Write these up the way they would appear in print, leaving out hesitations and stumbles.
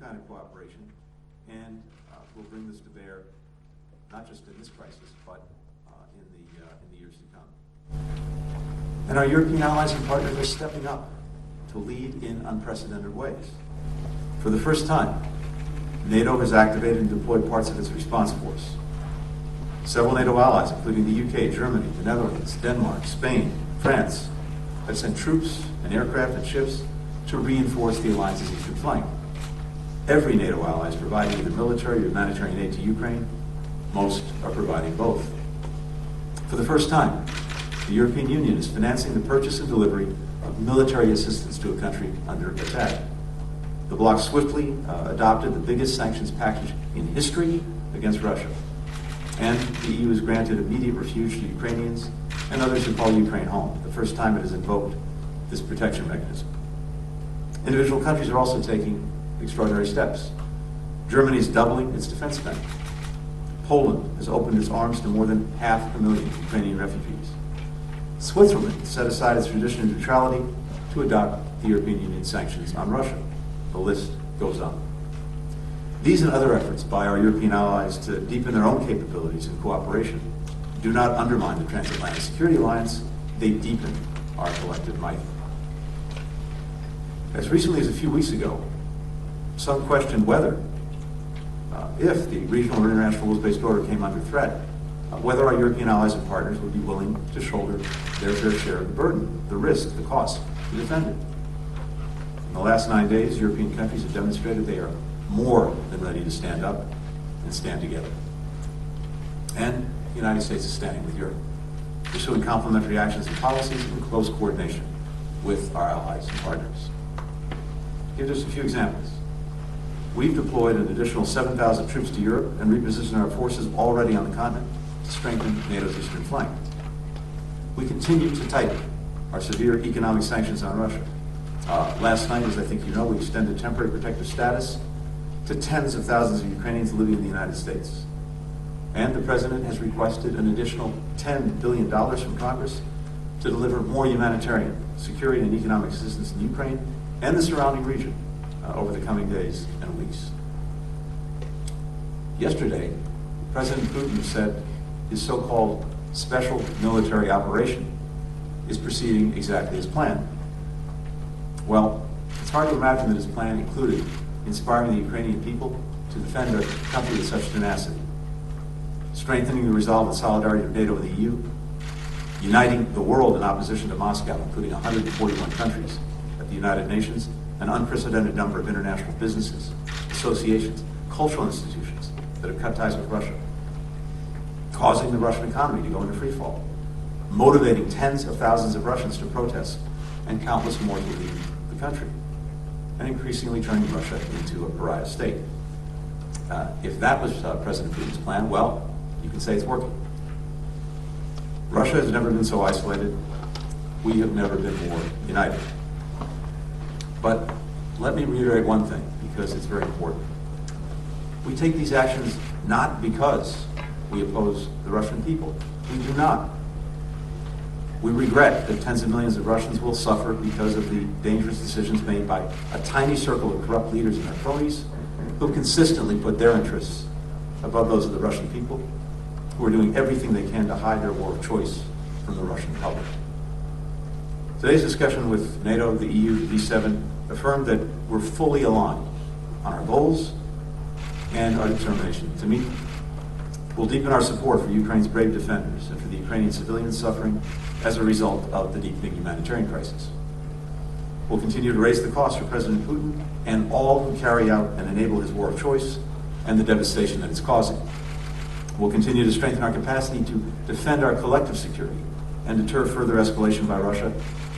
kind of cooperation, and will bring this to bear not just in this crisis, but in the years to come. And our European allies and partners are stepping up to lead in unprecedented ways. For the first time, NATO has activated and deployed parts of its response force. Several NATO allies, including the UK, Germany, the Netherlands, Denmark, Spain, France, have sent troops and aircraft and ships to reinforce the alliance's eastern flank. Every NATO ally is providing either military or humanitarian aid to Ukraine. Most are providing both. For the first time, the European Union is financing the purchase and delivery of military assistance to a country under attack. The bloc swiftly adopted the biggest sanctions package in history against Russia. And the EU has granted immediate refuge to Ukrainians and others who call Ukraine home, the first time it has invoked this protection mechanism. Individual countries are also taking extraordinary steps. Germany is doubling its defense spending. Poland has opened its arms to more than 500,000 Ukrainian refugees. Switzerland set aside its tradition of neutrality to adopt the European Union's sanctions on Russia. The list goes on. These and other efforts by our European allies to deepen their own capabilities and cooperation do not undermine the transatlantic security alliance, they deepen our collective might. As recently as a few weeks ago, some questioned whether, if the regional or international rules-based order came under threat, whether our European allies and partners would be willing to shoulder their fair share of the burden, the risk, the cost to defend it. In the last 9 days, European countries have demonstrated they are more than ready to stand up and stand together. And the United States is standing with Europe, pursuing complementary actions and policies in close coordination with our allies and partners. To give just a few examples. We've deployed an additional 7,000 troops to Europe and repositioned our forces already on the continent to strengthen NATO's eastern flank. We continue to tighten our severe economic sanctions on Russia. Last night, as I think you know, we extended temporary protective status to tens of thousands of Ukrainians living in the United States. And the President has requested an additional $10 billion from Congress to deliver more humanitarian, security, and economic assistance in Ukraine and the surrounding region over the coming days and weeks. Yesterday, President Putin said his so-called special military operation is proceeding exactly as planned. Well, it's hard to imagine that his plan included inspiring the Ukrainian people to defend their country with such tenacity, strengthening the resolve and solidarity of NATO and the EU, uniting the world in opposition to Moscow, including 141 countries at the United Nations, an unprecedented number of international businesses, associations, cultural institutions that have cut ties with Russia, causing the Russian economy to go into free fall, motivating tens of thousands of Russians to protest and countless more to leave the country, and increasingly turning Russia into a pariah state. If that was President Putin's plan, well, you can say it's working. Russia has never been so isolated. We have never been more united. But let me reiterate one thing, because it's very important. We take these actions not because we oppose the Russian people. We do not. We regret that tens of millions of Russians will suffer because of the dangerous decisions made by a tiny circle of corrupt leaders and their cronies who consistently put their interests above those of the Russian people, who are doing everything they can to hide their war of choice from the Russian public. Today's discussion with NATO, the EU, the G7 affirmed that we're fully aligned on our goals and our determination to meet them. We'll deepen our support for Ukraine's brave defenders and for the Ukrainian civilians suffering as a result of the deepening humanitarian crisis. We'll continue to raise the cost for President Putin and all who carry out and enable his war of choice and the devastation that it's causing. We'll continue to strengthen our capacity to defend our collective security and deter further escalation by Russia,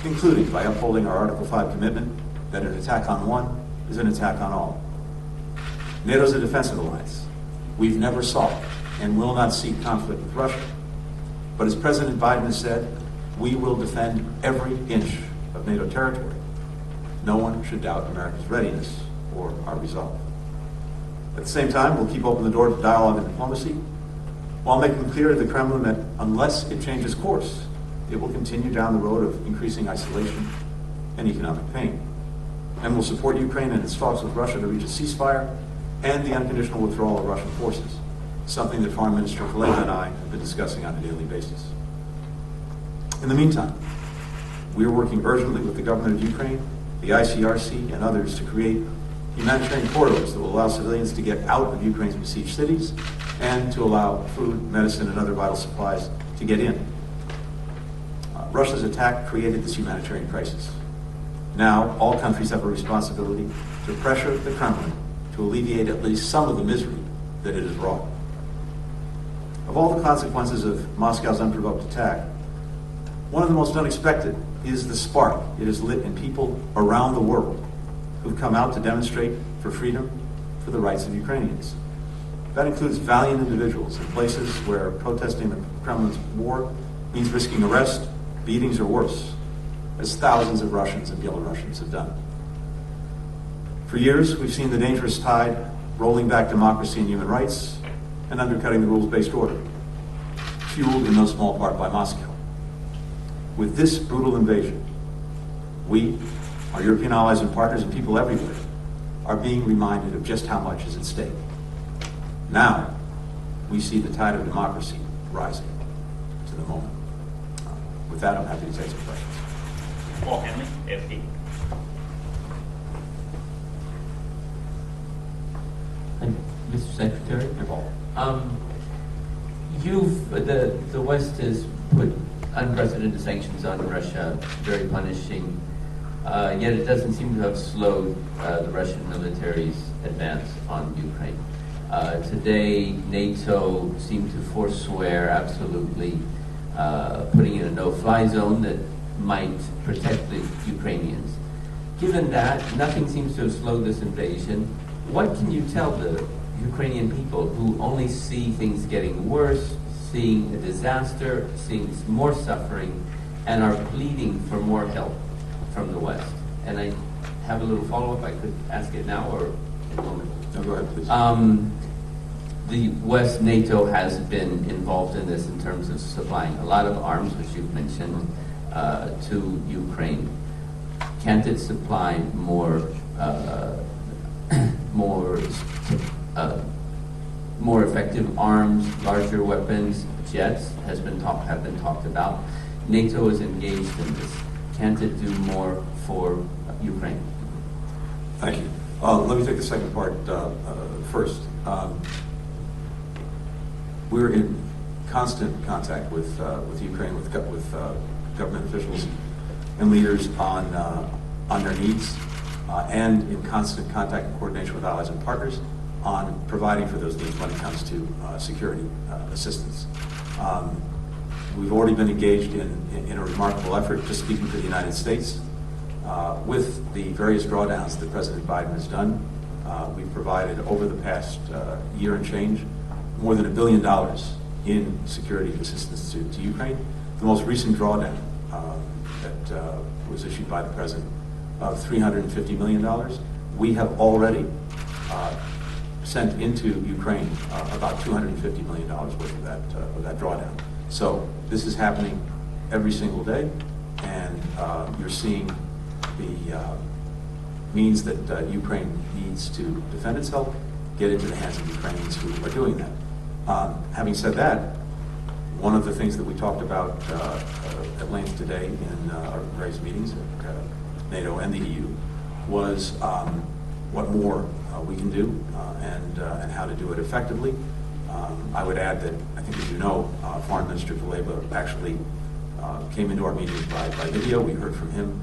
including by upholding our Article 5 commitment that an attack on one is an attack on all. NATO's a defensive alliance. We've never sought and will not seek conflict with Russia. But as President Biden has said, we will defend every inch of NATO territory. No one should doubt America's readiness or our resolve. At the same time, we'll keep open the door to dialogue and diplomacy, while making clear to the Kremlin that unless it changes course, it will continue down the road of increasing isolation and economic pain. and will support Ukraine in its talks with Russia to reach a ceasefire and the unconditional withdrawal of Russian forces, something that Foreign Minister Kuleba and I have been discussing on a daily basis. In the meantime, we are working urgently with the government of Ukraine, the ICRC, and others to create humanitarian corridors that will allow civilians to get out of Ukraine's besieged cities and to allow food, medicine, and other vital supplies to get in. Russia's attack created this humanitarian crisis. Now, all countries have a responsibility to pressure the Kremlin to alleviate at least some of the misery that it has wrought. Of all the consequences of Moscow's unprovoked attack, one of the most unexpected is the spark it has lit in people around the world who've come out to demonstrate for freedom, for the rights of Ukrainians. That includes valiant individuals in places where protesting the Kremlin's war means risking arrest, beatings, or worse, as thousands of Russians and Belarusians have done. For years, we've seen the dangerous tide rolling back democracy and human rights and undercutting the rules-based order, fueled in no small part by Moscow. With this brutal invasion, we, our European allies and partners, and people everywhere are being reminded of just how much is at stake. Now, we see the tide of democracy rising to the moment. With that, I'm happy to take some questions. Paul Henley, AFP. Mr. Secretary, Hey, Paul. the West has put unprecedented sanctions on Russia, very punishing, yet it doesn't seem to have slowed the Russian military's advance on Ukraine. Today, NATO seemed to forswear absolutely putting in a no-fly zone that might protect the Ukrainians. Given that, nothing seems to have slowed this invasion. What can you tell the Ukrainian people who only see things getting worse, seeing a disaster, seeing more suffering, and are pleading for more help from the West? And I have a little follow-up. I could ask it now or in a moment. No, go ahead, please. The West, NATO has been involved in this in terms of supplying a lot of arms, which you've mentioned, to Ukraine. Can't it supply more effective arms, larger weapons, jets have been talked about? NATO is engaged in this. Can't it do more for Ukraine? Thank you. Let me take the second part first. We're in constant contact with Ukraine, with government officials and leaders on their needs, and in constant contact and coordination with allies and partners on providing for those needs when it comes to security assistance. We've already been engaged in a remarkable effort, just speaking for the United States, with the various drawdowns that President Biden has done. We've provided, over the past year and change, more than $1 billion in security assistance to Ukraine. The most recent drawdown that was issued by the President of $350 million, we have already sent into Ukraine about $250 million worth of that drawdown. So this is happening every single day, and you're seeing the means that Ukraine needs to defend itself get into the hands of Ukrainians who are doing that. Having said that, one of the things that we talked about at length today in our various meetings at NATO and the EU was what more we can do and how to do it effectively. I would add that, I think as you know, Foreign Minister Kuleba actually came into our meetings by video. We heard from him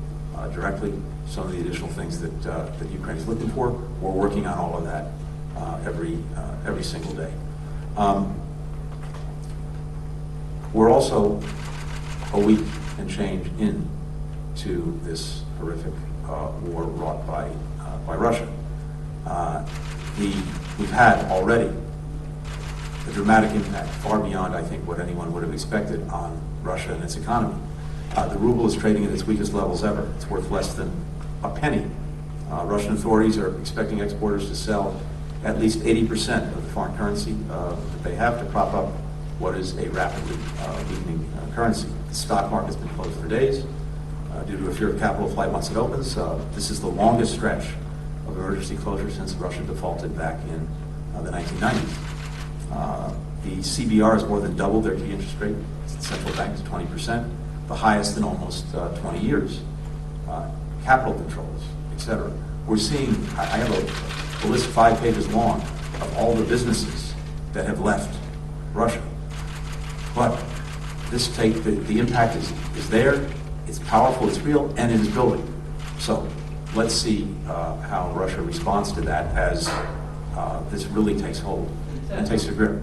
directly some of the additional things that Ukraine is looking for. We're working on all of that every single day. We're also a week and change into this horrific war wrought by Russia. We've had already a dramatic impact, far beyond, I think, what anyone would have expected on Russia and its economy. The ruble is trading at its weakest levels ever. It's worth less than a penny. Russian authorities are expecting exporters to sell at least 80% of the foreign currency that they have to prop up what is a rapidly weakening currency. The stock market's been closed for days. due to a fear of capital flight once it opens. This is the longest stretch of emergency closure since Russia defaulted back in the 1990s. The CBR has more than doubled their key interest rate. The central bank is 20%, the highest in almost 20 years. Capital controls, et cetera. We're seeing, I have a list 5 pages long of all the businesses that have left Russia. But the impact is there, it's powerful, it's real, and it is building. So let's see how Russia responds to that as this really takes hold and takes a grip.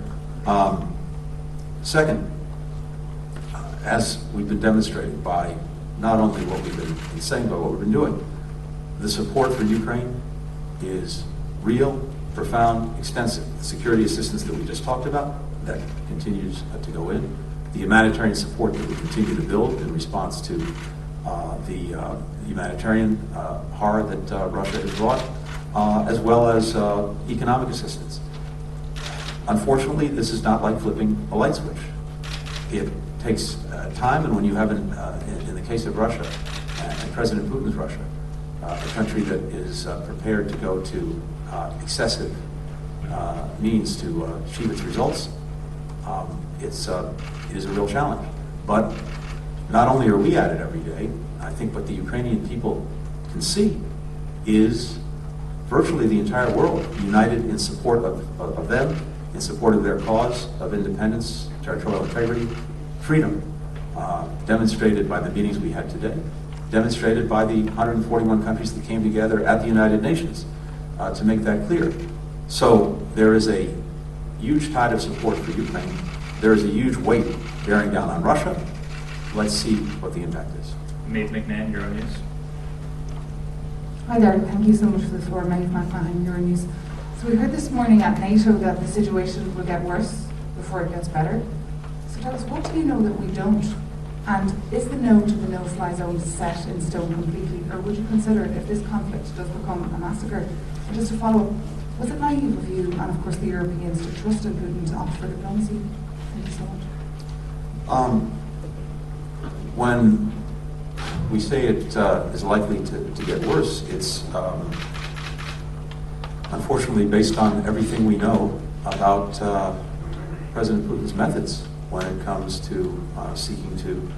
Second, as we've been demonstrating by not only what we've been saying, but what we've been doing, the support for Ukraine is real, profound, extensive. The security assistance that we just talked about, that continues to go in. The humanitarian support that we continue to build in response to the humanitarian horror that Russia has brought, as well as economic assistance. Unfortunately, this is not like flipping a light switch. It takes time, and when you have, in the case of Russia, and President Putin's Russia, a country that is prepared to go to excessive means to achieve its results, it is a real challenge. But not only are we at it every day, I think what the Ukrainian people can see is virtually the entire world united in support of them, in support of their cause of independence, territorial integrity, freedom, demonstrated by the meetings we had today, demonstrated by the 141 countries that came together at the United Nations to make that clear. So there is a huge tide of support for Ukraine. There is a huge weight bearing down on Russia. Let's see what the impact is. Maeve McMahon, Euronews. Hi there, thank you so much for the floor. Maeve McMahon, Euronews. So we heard this morning at NATO that the situation will get worse before it gets better. So tell us, what do you know that we don't? And is the no to the no-fly zone set in stone completely, or would you consider it if this conflict does become a massacre? And just to follow up, was it naive of you and of course the Europeans to trust in Putin to opt for diplomacy? Thank you so much. When we say it is likely to get worse, it's unfortunately based on everything we know about President Putin's methods when it comes to seeking to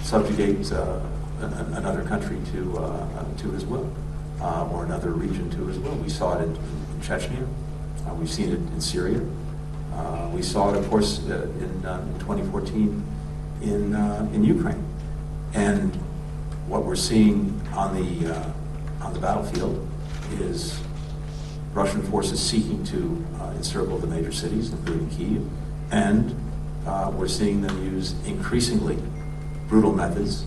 subjugate another country to his will, or another region to his will. We saw it in Chechnya. We've seen it in Syria. We saw it, of course, in 2014 in Ukraine. And what we're seeing on the battlefield is Russian forces seeking to encircle the major cities, including Kyiv, and we're seeing them use increasingly brutal methods,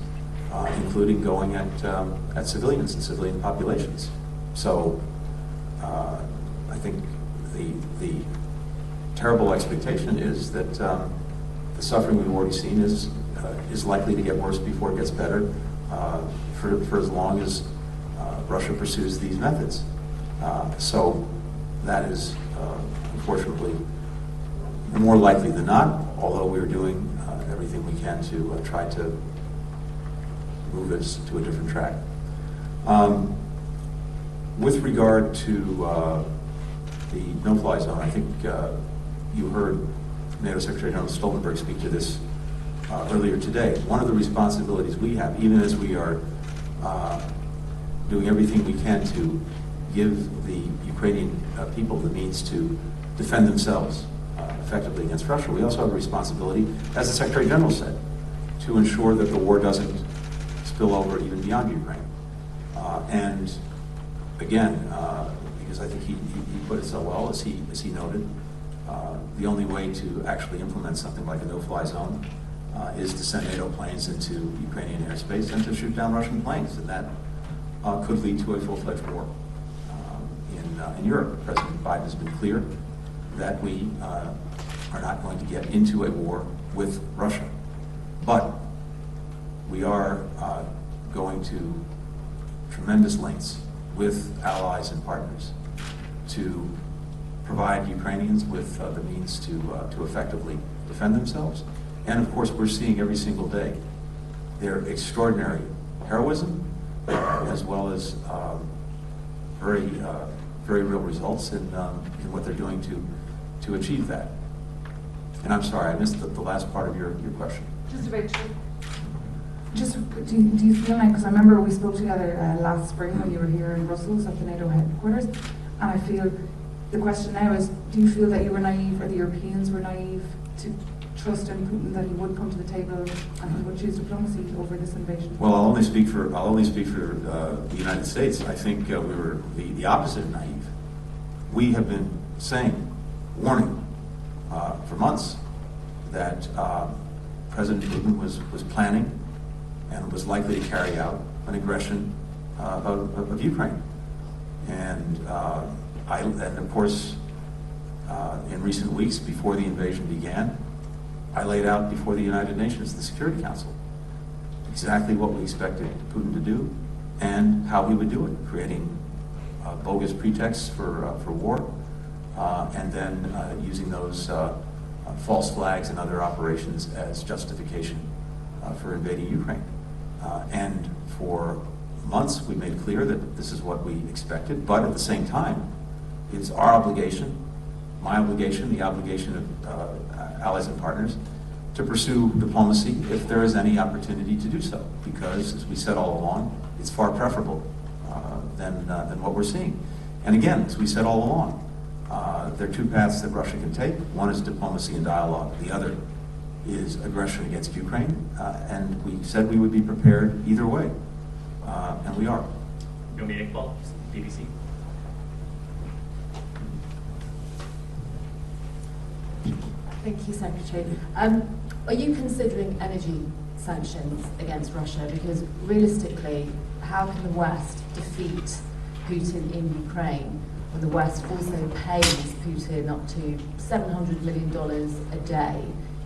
including going at civilians and civilian populations. So I think the terrible expectation is that the suffering we've already seen is likely to get worse before it gets better, for as long as Russia pursues these methods. So that is unfortunately more likely than not, although we're doing everything we can to try to move us to a different track. With regard to the no-fly zone, I think you heard NATO Secretary General Stoltenberg speak to this earlier today. One of the responsibilities we have, even as we are doing everything we can to give the Ukrainian people the means to defend themselves effectively against Russia, we also have a responsibility, as the Secretary General said, to ensure that the war doesn't spill over even beyond Ukraine. And again, because I think he put it so well, as he noted, the only way to actually implement something like a no-fly zone is to send NATO planes into Ukrainian airspace and to shoot down Russian planes, and that could lead to a full-fledged war in Europe. President Biden has been clear that we are not going to get into a war with Russia, but we are going to tremendous lengths with allies and partners to provide Ukrainians with the means to effectively defend themselves. And of course, we're seeing every single day their extraordinary heroism, as well as very real results in what they're doing to achieve that. And I'm sorry, I missed the last part of your question. Just about just do you feel like, because I remember we spoke together last spring when you were here in Brussels at the NATO headquarters, and I feel the question now is, do you feel that you were naive, or the Europeans were naive to trust in Putin, that he would come to the table and he would choose diplomacy over this invasion? Well, I'll only speak for the United States. I think we were the opposite of naive. We have been saying, warning for months, that President Putin was planning and was likely to carry out an aggression of Ukraine. And of course, in recent weeks, before the invasion began, I laid out before the United Nations, the Security Council, exactly what we expected Putin to do and how he would do it, creating bogus pretexts for war, and then using those false flags and other operations as justification for invading Ukraine. And for months, we made clear that this is what we expected, but at the same time, it's our obligation, my obligation, the obligation of allies and partners, to pursue diplomacy if there is any opportunity to do so, because, as we said all along, it's far preferable than what we're seeing. And again, as we said all along, there are two paths that Russia can take. One is diplomacy and dialogue. The other is aggression against Ukraine. And we said we would be prepared either way, and we are. Dominic Ball, BBC. Thank you, Secretary. Are you considering energy sanctions against Russia? Because realistically, how can the West defeat Putin in Ukraine when the West also pays Putin up to $700 million a day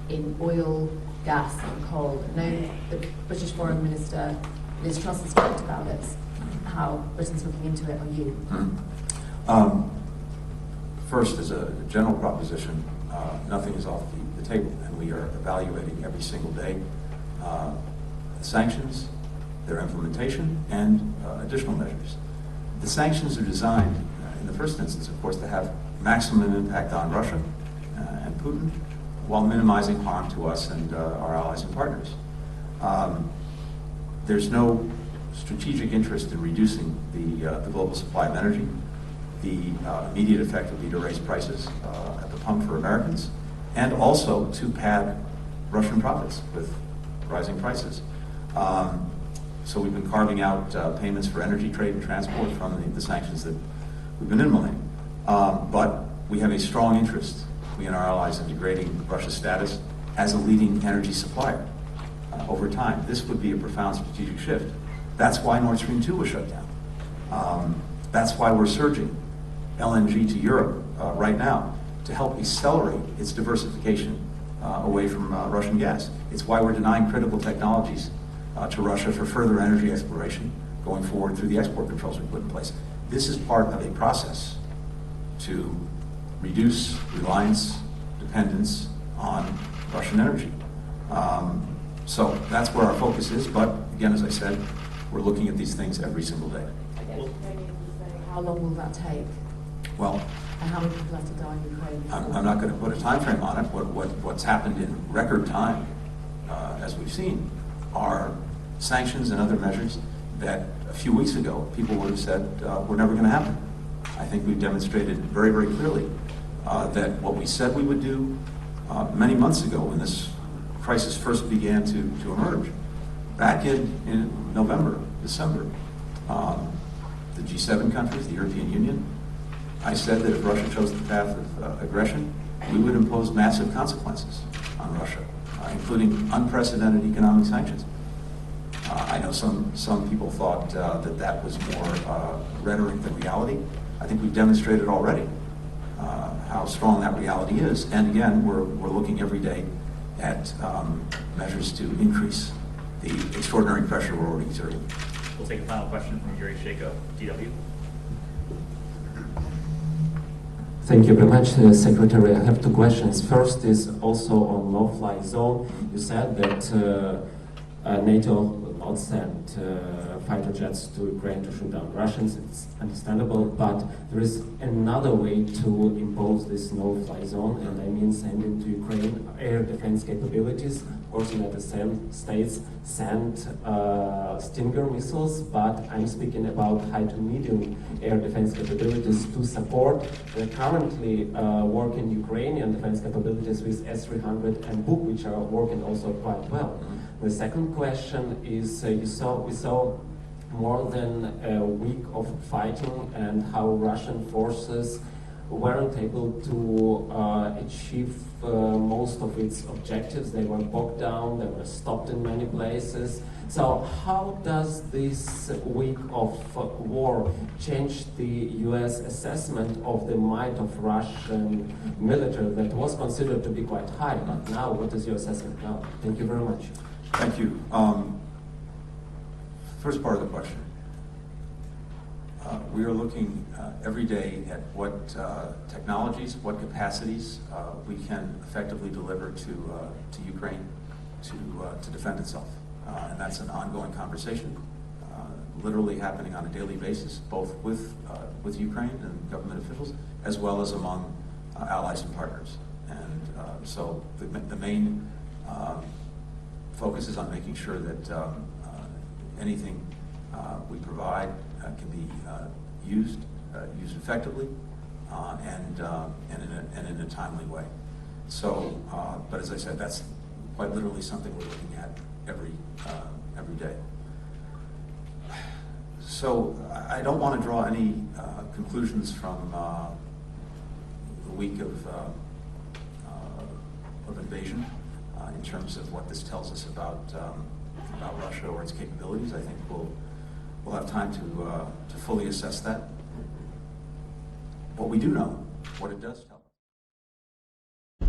in oil, gas and coal? I know the British Foreign Minister, Liz Truss, has talked about it. How Britain's looking into it, are you? First, as a general proposition, nothing is off the table, and we are evaluating every single day the sanctions, their implementation, and additional measures. The sanctions are designed, in the first instance, of course, to have maximum impact on Russia and Putin, while minimizing harm to us and our allies and partners. There's no strategic interest in reducing the global supply of energy. The immediate effect would be to raise prices at the pump for Americans, and also to pad Russian profits with rising prices. So we've been carving out payments for energy, trade, and transport from the sanctions that we've been implementing. But we have a strong interest, we and our allies, in degrading Russia's status as a leading energy supplier over time. This would be a profound strategic shift. That's why Nord Stream 2 was shut down. That's why we're surging LNG to Europe right now, to help accelerate its diversification away from Russian gas. It's why we're denying critical technologies to Russia for further energy exploration going forward through the export controls we put in place. This is part of a process to reduce reliance, dependence on Russian energy. So that's where our focus is, but again, as I said, we're looking at these things every single day. I guess maybe how long will that take? Well, And how many people have to die in Ukraine? I'm not going to put a time frame on it. What's happened in record time, as we've seen, are sanctions and other measures that a few weeks ago people would have said were never going to happen. I think we've demonstrated very, very clearly that what we said we would do many months ago when this crisis first began to emerge, back in November, December, the G7 countries, the European Union, I said that if Russia chose the path of aggression, we would impose massive consequences on Russia, including unprecedented economic sanctions. I know some people thought that was more rhetoric than reality. I think we've demonstrated already how strong that reality is. And again, we're looking every day at measures to increase the extraordinary pressure we're already exerting. We'll take a final question from Yuri Shako, DW. Thank you very much, Secretary. I have two questions. First is also on no-fly zone. You said that NATO will not send fighter jets to Ukraine to shoot down Russians. It's understandable, but there is another way to impose this no-fly zone, and I mean sending to Ukraine air defense capabilities. Of course, the United States sent Stinger missiles, but I'm speaking about high to medium air defense capabilities to support the currently working Ukrainian defense capabilities with S-300 and Buk, which are working also quite well. The second question is, we saw more than a week of fighting and how Russian forces weren't able to achieve most of its objectives. They were bogged down, they were stopped in many places. So how does this week of war change the US assessment of the might of Russian military that was considered to be quite high? But now, what is your assessment now? Thank you very much. Thank you. First part of the question. We are looking every day at what technologies, what capacities we can effectively deliver to Ukraine to defend itself. And that's an ongoing conversation, literally happening on a daily basis, both with Ukraine and government officials, as well as among allies and partners. And so the main focus is on making sure that anything we provide can be used effectively and in a timely way. So, but as I said, that's quite literally something we're looking at every day. So I don't want to draw any conclusions from the week of invasion in terms of what this tells us about Russia or its capabilities. I think we'll have time to fully assess that. What we do know, what it does tell us.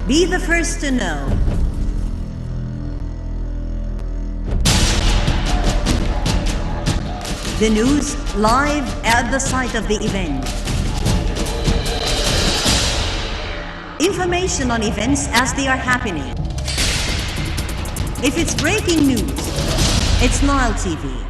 Be the first to know. The news live at the site of the event. Information on events as they are happening. If it's breaking news, it's Nile TV.